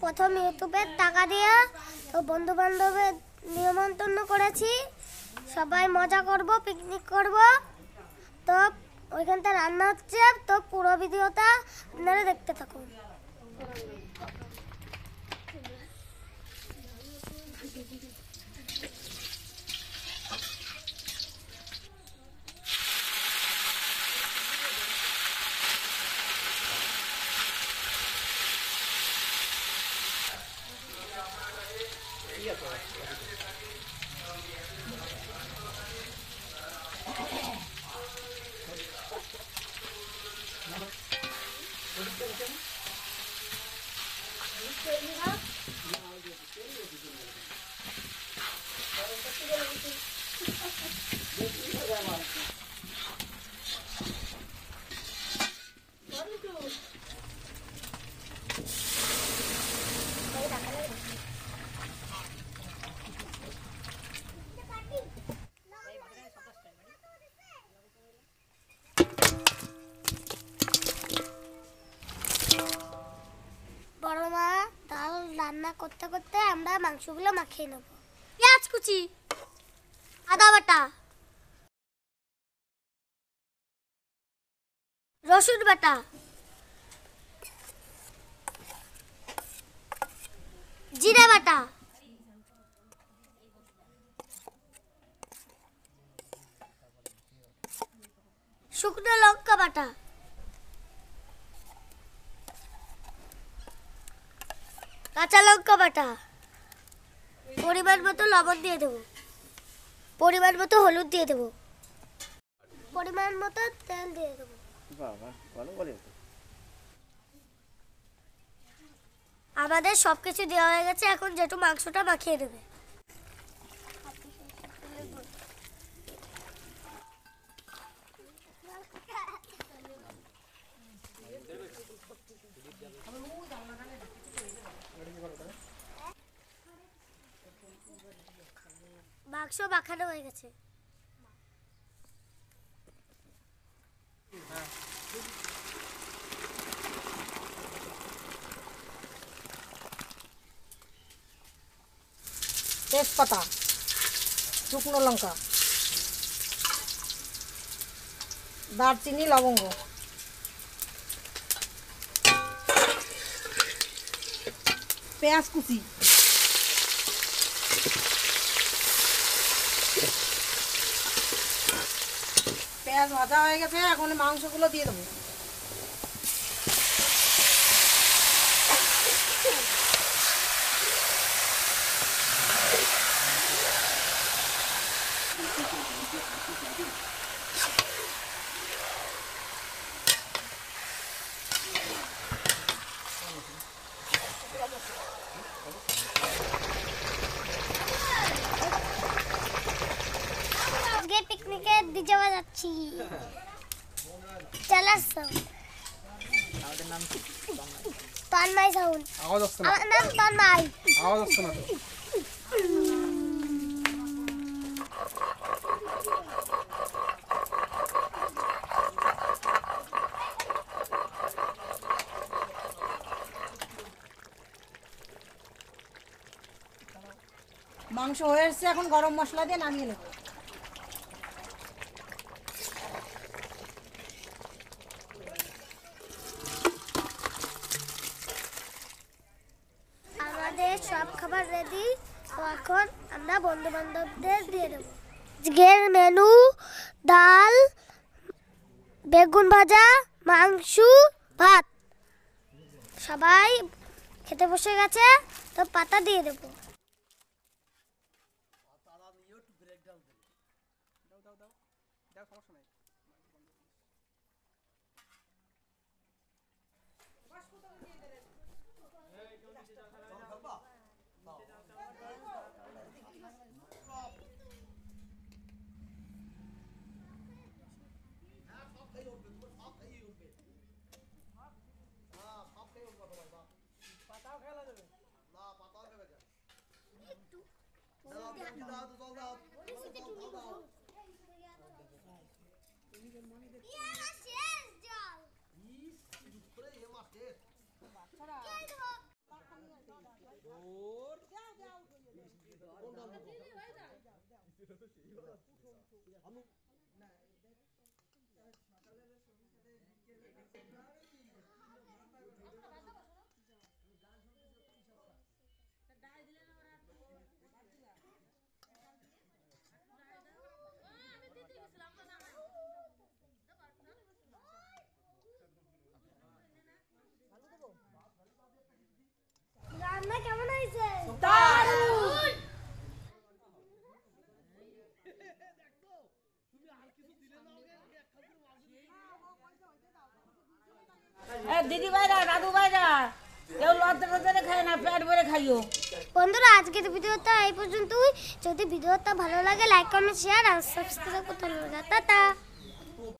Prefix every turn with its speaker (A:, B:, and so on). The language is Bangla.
A: প্রথম ইউটিউবের টাকা দিয়ে তো বন্ধু বান্ধবের নিমন্ত্রণ করেছি, সবাই মজা করব, পিকনিক করব। তো ওইখানটা রান্না হচ্ছে, তো পুরো ভিডিওটা আপনারা দেখতে থাকুন। বড় মা ডাল রান্না করতে করতে আমরা মাংসগুলো মাখিয়ে নেব। পেঁয়াজ কুচি, আদা বাটা, রসুন বাটা, জিরা বাটা, শুকনো লঙ্কা বাটা, কাঁচা লঙ্কা বাটা, পরিমাণ মতো লবণ দিয়ে দেবো, পরিমাণ মতো হলুদ দিয়ে দেবো, পরিমাণ মতো তেল দিয়ে দেবো। আমাদের সবকিছু দেওয়া হয়ে গেছে, এখন যেটু মাংসটা মাখিয়ে দেবে। মাংস মাখানো হয়ে গেছে।
B: তেজপাতা, শুকনো লঙ্কা, দারচিনি, লবঙ্গ, পেঁয়াজ কুচি, পেঁয়াজ ভাজা হয়ে গেছে, এখন মাংসগুলো দিয়ে দেবো।
A: আজকে পিকনিকে দিতে যাচ্ছি। চালাচ্ছ তন্ময় সাউন্ড। আমার নাম তন্ময়। আওয়াজ আসছে না তো।
B: মাংস হয়ে এসছে, এখন গরম মশলা দিয়ে নামিয়ে নেব।
A: আমাদের সব খাবার রেডি, তো এখন আমরা বন্ধু বান্ধবদের দিয়ে দেবো। আজকের মেনু ডাল, বেগুন ভাজা, মাংস, ভাত। সবাই খেতে বসে গেছে, তো পাতা দিয়ে দেবো। রান্না কেমন হয়েছে?
C: দিদি ভাইরা দাদু ভাইরা কেউ লজ্জা টজ্জা খায় না, পেট ভরে খাইও।
A: বন্ধুরা আজকের ভিডিওটা এই পর্যন্তই। যদি ভিডিওটা ভালো লাগে লাইক কমেন্ট শেয়ার আর সাবস্ক্রাইব করতে ভুলবেন না। টাটা।